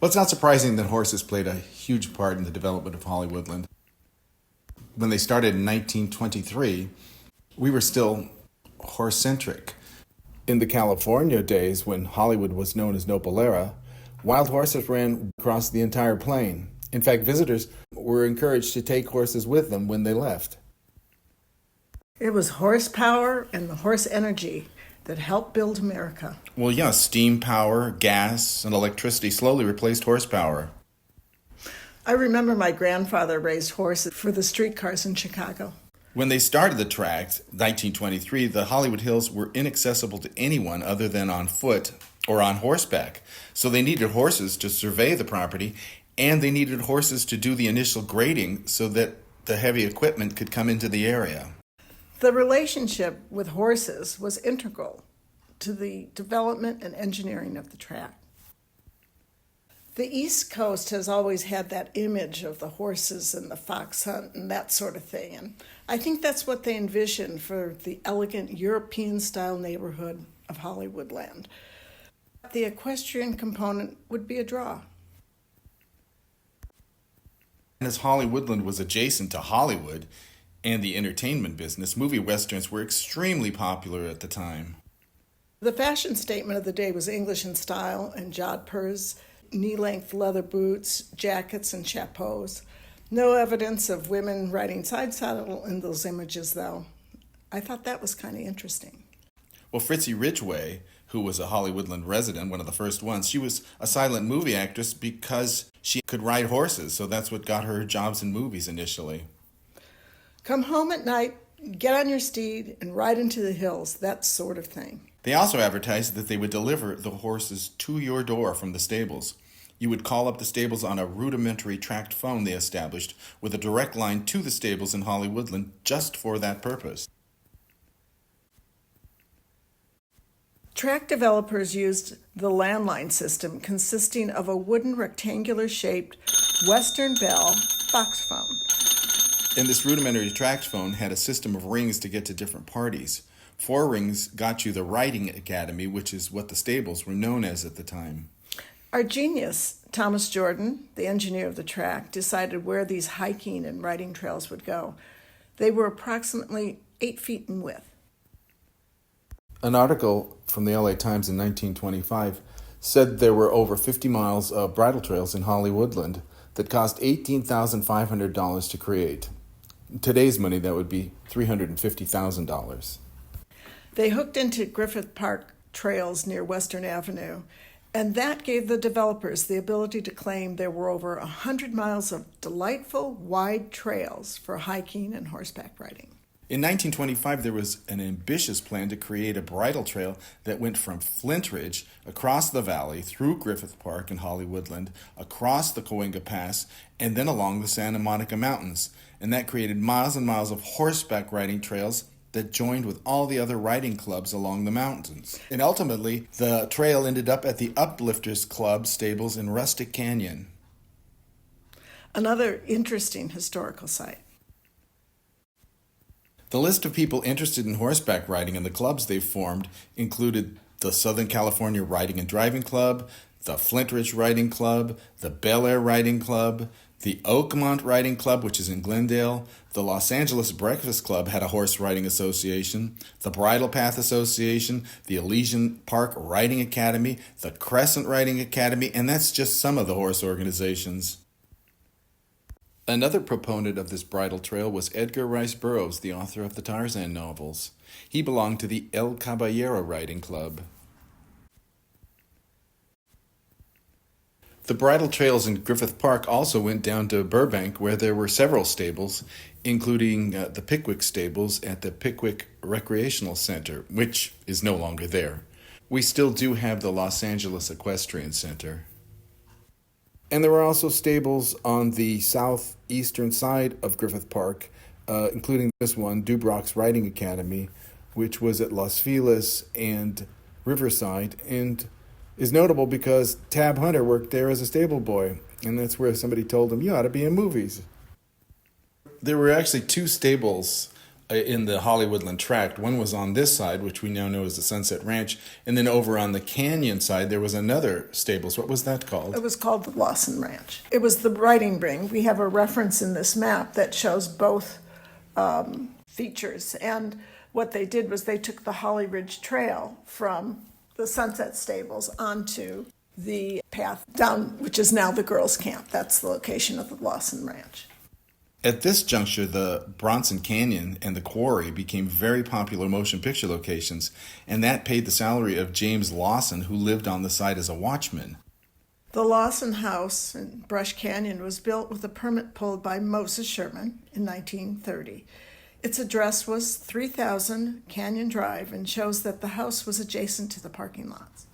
Well, it's not surprising that horses played a huge part in the development of Hollywoodland. When they started in 1923, we were still horse-centric. In the California days, when Hollywood was known as Nopalera, wild horses ran across the entire plain. In fact, visitors were encouraged to take horses with them when they left. It was horsepower and the horse energy that helped build America. Well, yeah, steam power, gas, and electricity slowly replaced horsepower. I remember my grandfather raised horses for the streetcars in Chicago. When they started the tract, 1923, the Hollywood Hills were inaccessible to anyone other than on foot or on horseback. So they needed horses to survey the property, and they needed horses to do the initial grading so that the heavy equipment could come into the area. The relationship with horses was integral to the development and engineering of the track. The East Coast has always had that image of the horses and the fox hunt and that sort of thing. And I think that's what they envisioned for the elegant European-style neighborhood of Hollywoodland. The equestrian component would be a draw. And as Hollywoodland was adjacent to Hollywood and the entertainment business, movie westerns were extremely popular at the time. The fashion statement of the day was English in style and jodhpurs, knee-length leather boots, jackets, and chapeaus. No evidence of women riding side saddle in those images, though. I thought that was kind of interesting. Well, Fritzi Ridgway, who was a Hollywoodland resident, one of the first ones, she was a silent movie actress because she could ride horses, so that's what got her jobs in movies initially. Come home at night, get on your steed, and ride into the hills, that sort of thing. They also advertised that they would deliver the horses to your door from the stables. You would call up the stables on a rudimentary tracked phone they established with a direct line to the stables in Hollywoodland just for that purpose. Track developers used the landline system consisting of a wooden rectangular-shaped Western Bell box phone. And this rudimentary tracked phone had a system of rings to get to different parties. 4 rings got you the riding academy, which is what the stables were known as at the time. Our genius, Thomas Jordan, the engineer of the track, decided where these hiking and riding trails would go. They were approximately 8 feet in width. An article from the LA Times in 1925 said there were over 50 miles of bridle trails in Hollywoodland that cost $18,500 to create. In today's money, that would be $350,000. They hooked into Griffith Park trails near Western Avenue, and that gave the developers the ability to claim there were over 100 miles of delightful, wide trails for hiking and horseback riding. In 1925, there was an ambitious plan to create a bridle trail that went from Flint Ridge across the valley, through Griffith Park and Hollywoodland, across the Cahuenga Pass, and then along the Santa Monica Mountains. And that created miles and miles of horseback riding trails that joined with all the other riding clubs along the mountains. And ultimately, the trail ended up at the Uplifters Club stables in Rustic Canyon. Another interesting historical site. The list of people interested in horseback riding and the clubs they formed included the Southern California Riding and Driving Club, the Flint Ridge Riding Club, the Bel Air Riding Club, the Oakmont Riding Club, which is in Glendale, the Los Angeles Breakfast Club had a horse riding association, the Bridle Path Association, the Elysian Park Riding Academy, the Crescent Riding Academy, and that's just some of the horse organizations. Another proponent of this bridle trail was Edgar Rice Burroughs, the author of the Tarzan novels. He belonged to the El Caballero Riding Club. The bridle trails in Griffith Park also went down to Burbank, where there were several stables, including the Pickwick stables at the Pickwick Recreational Center, which is no longer there. We still do have the Los Angeles Equestrian Center. And there were also stables on the southeastern side of Griffith Park, including this one, Dubrock's Riding Academy, which was at Los Feliz and Riverside, and is notable because Tab Hunter worked there as a stable boy, and that's where somebody told him, you ought to be in movies. There were actually 2 stables in the Hollywoodland tract. One was on this side, which we now know as the Sunset Ranch, and then over on the canyon side there was another stables. What was that called? It was called the Lawson Ranch. It was the riding ring. We have a reference in this map that shows both features. And what they did was they took the Holly Ridge Trail from the Sunset Stables onto the path down, which is now the girls' camp. That's the location of the Lawson Ranch. At this juncture, the Bronson Canyon and the Quarry became very popular motion picture locations, and that paid the salary of James Lawson, who lived on the site as a watchman. The Lawson House in Brush Canyon was built with a permit pulled by Moses Sherman in 1930. Its address was 3000 Canyon Drive and shows that the house was adjacent to the parking lots.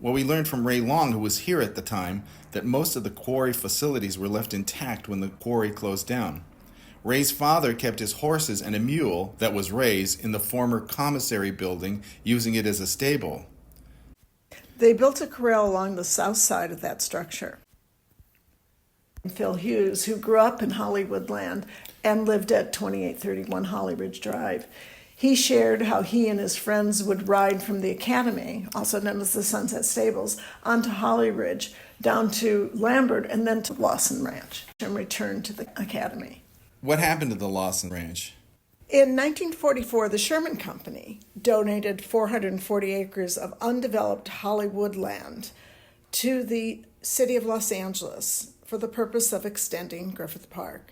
Well, we learned from Ray Long, who was here at the time, that most of the quarry facilities were left intact when the quarry closed down. Ray's father kept his horses and a mule that was Ray's in the former commissary building, using it as a stable. They built a corral along the south side of that structure. Phil Hughes, who grew up in Hollywoodland and lived at 2831 Holly Ridge Drive, he shared how he and his friends would ride from the Academy, also known as the Sunset Stables, onto Holly Ridge, down to Lambert, and then to Lawson Ranch, and return to the Academy. What happened to the Lawson Ranch? In 1944, the Sherman Company donated 440 acres of undeveloped Hollywoodland to the city of Los Angeles for the purpose of extending Griffith Park.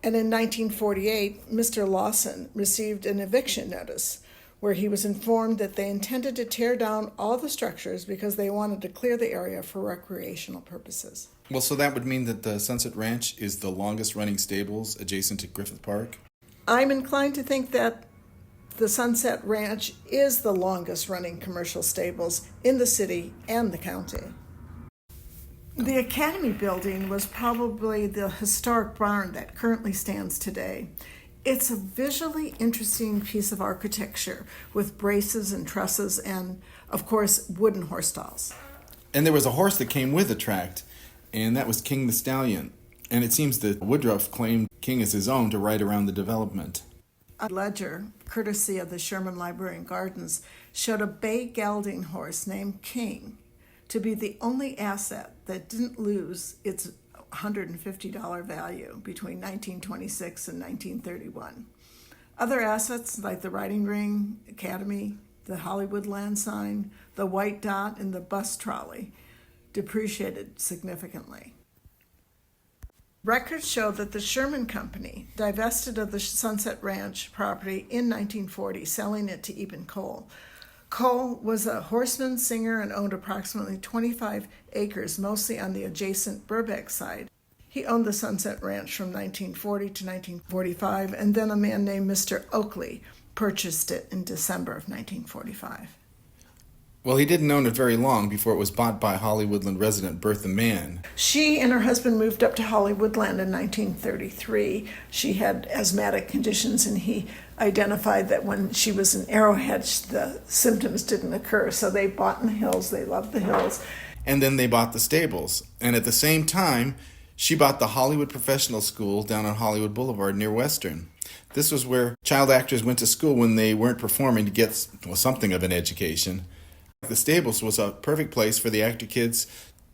And in 1948, Mr. Lawson received an eviction notice where he was informed that they intended to tear down all the structures because they wanted to clear the area for recreational purposes. Well, so that would mean that the Sunset Ranch is the longest running stables adjacent to Griffith Park? I'm inclined to think that the Sunset Ranch is the longest running commercial stables in the city and the county. The Academy building was probably the historic barn that currently stands today. It's a visually interesting piece of architecture with braces and trusses and, of course, wooden horse stalls. And there was a horse that came with the tract, and that was King the Stallion. And it seems that Woodruff claimed King as his own to ride around the development. A ledger, courtesy of the Sherman Library and Gardens, showed a bay gelding horse named King to be the only asset that didn't lose its $150 value between 1926 and 1931. Other assets like the riding ring, Academy, the Hollywoodland sign, the white dot, and the bus trolley depreciated significantly. Records show that the Sherman Company divested of the Sunset Ranch property in 1940, selling it to Eben Cole. Cole was a horseman, singer, and owned approximately 25 acres, mostly on the adjacent Burbank side. He owned the Sunset Ranch from 1940 to 1945, and then a man named Mr. Oakley purchased it in December of 1945. Well, he didn't own it very long before it was bought by Hollywoodland resident Bertha Mann. She and her husband moved up to Hollywoodland in 1933. She had asthmatic conditions, and he identified that when she was in Arrowhead, the symptoms didn't occur. So they bought in the hills. They loved the hills. And then they bought the stables. And at the same time, she bought the Hollywood Professional School down on Hollywood Boulevard near Western. This was where child actors went to school when they weren't performing to get something of an education. The stables was a perfect place for the actor kids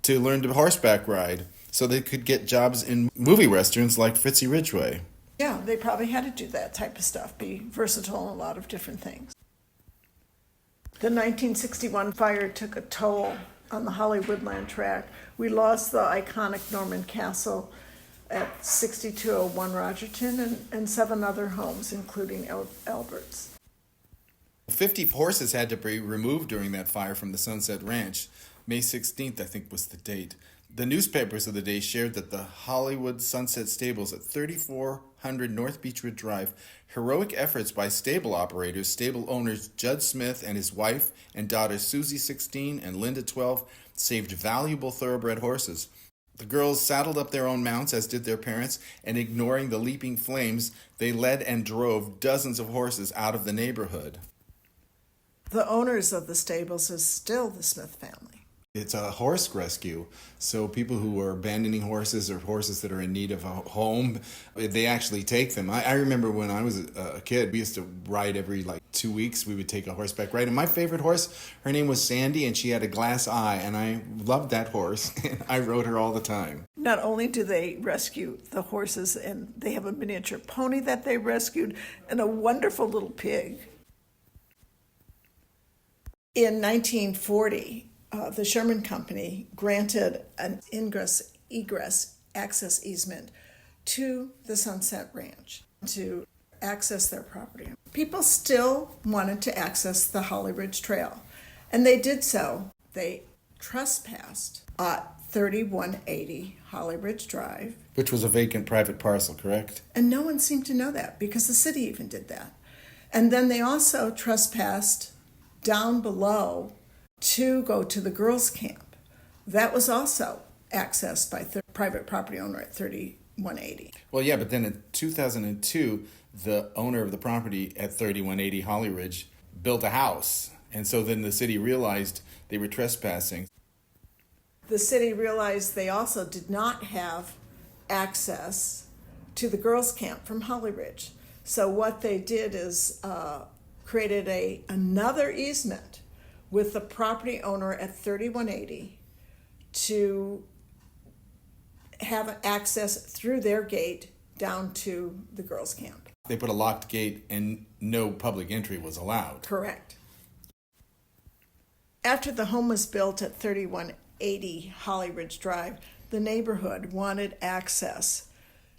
to learn to horseback ride so they could get jobs in movie westerns like Fritzy Ridgway. Yeah, they probably had to do that type of stuff, be versatile in a lot of different things. The 1961 fire took a toll on the Hollywoodland track. We lost the iconic Norman Castle at 6201 Rogerton and 7 other homes, including Albert's. 50 horses had to be removed during that fire from the Sunset Ranch. May 16th, I think, was the date. The newspapers of the day shared that the Hollywood Sunset Stables at 3400 North Beechwood Drive, heroic efforts by stable operators, stable owners Judd Smith and his wife and daughter Susie 16 and Linda 12, saved valuable thoroughbred horses. The girls saddled up their own mounts, as did their parents, and ignoring the leaping flames, they led and drove dozens of horses out of the neighborhood. The owners of the stables is still the Smith family. It's a horse rescue. So people who are abandoning horses or horses that are in need of a home, they actually take them. I remember when I was a kid, we used to ride every 2 weeks. We would take a horseback ride. And my favorite horse, her name was Sandy, and she had a glass eye. And I loved that horse. And I rode her all the time. Not only do they rescue the horses, and they have a miniature pony that they rescued, and a wonderful little pig. In 1940, the Sherman Company granted an ingress-egress access easement to the Sunset Ranch to access their property. People still wanted to access the Holly Ridge Trail, and they did so. They trespassed at 3180 Holly Ridge Drive. Which was a vacant private parcel, correct? And no one seemed to know that because the city even did that. And then they also trespassed down below to go to the girls' camp. That was also accessed by private property owner at 3180. Well, yeah, but then in 2002, the owner of the property at 3180 Holly Ridge built a house. And so then the city realized they were trespassing. The city realized they also did not have access to the girls' camp from Holly Ridge. So what they did is created another easement with the property owner at 3180 to have access through their gate down to the girls' camp. They put a locked gate and no public entry was allowed. Correct. After the home was built at 3180 Holly Ridge Drive, the neighborhood wanted access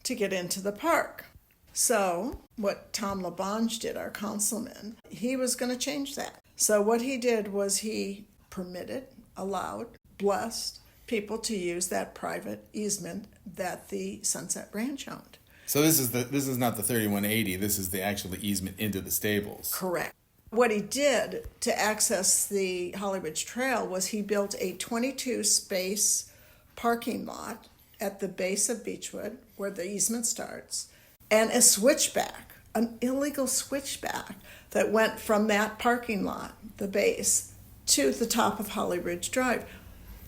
to get into the park. So what Tom LaBonge did, our councilman, he was going to change that. So what he did was he permitted, allowed, blessed people to use that private easement that the Sunset Ranch owned. So this is not the 3180, this is the actual easement into the stables. Correct. What he did to access the Holly Ridge Trail was he built a 22-space parking lot at the base of Beechwood, where the easement starts, and a switchback, an illegal switchback that went from that parking lot, the base, to the top of Holly Ridge Drive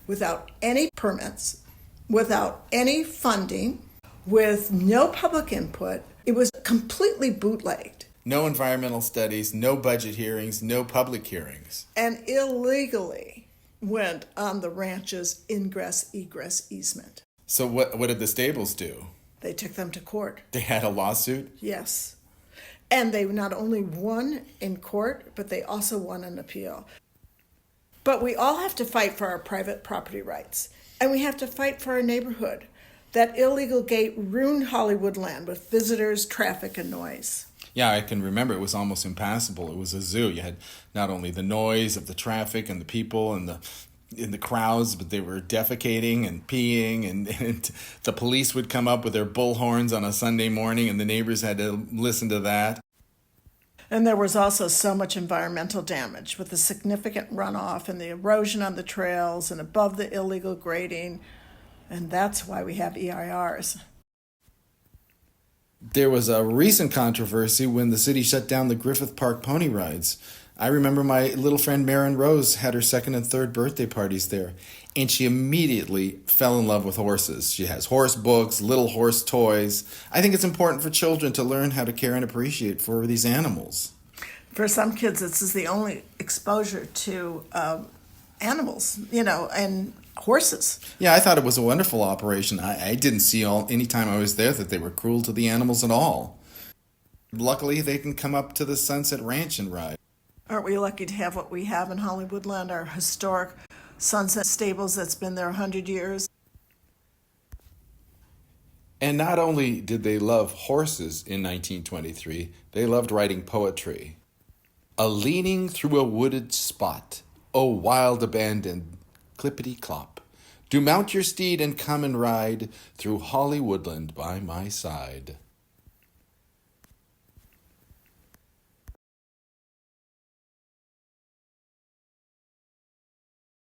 without any permits, without any funding, with no public input. It was completely bootlegged. No environmental studies, no budget hearings, no public hearings. And illegally went on the ranch's ingress-egress easement. So what did the stables do? They took them to court. They had a lawsuit? Yes. And they not only won in court, but they also won an appeal. But we all have to fight for our private property rights. And we have to fight for our neighborhood. That illegal gate ruined Hollywoodland with visitors, traffic, and noise. Yeah, I can remember it was almost impassable. It was a zoo. You had not only the noise of the traffic and the people and the crowds, but they were defecating and peeing, and the police would come up with their bullhorns on a Sunday morning, and the neighbors had to listen to that. And there was also so much environmental damage with the significant runoff and the erosion on the trails and above the illegal grading, and that's why we have EIRs. There was a recent controversy when the city shut down the Griffith Park pony rides. I remember my little friend Marin Rose had her second and third birthday parties there, and she immediately fell in love with horses. She has horse books, little horse toys. I think it's important for children to learn how to care and appreciate for these animals. For some kids, this is the only exposure to animals, and horses. Yeah, I thought it was a wonderful operation. I didn't see any time I was there that they were cruel to the animals at all. Luckily, they can come up to the Sunset Ranch and ride. Aren't we lucky to have what we have in Hollywoodland, our historic Sunset stables that's been there 100 years? And not only did they love horses in 1923, they loved writing poetry. A leaning through a wooded spot, O wild abandoned, clippity-clop, do mount your steed and come and ride through Hollywoodland by my side.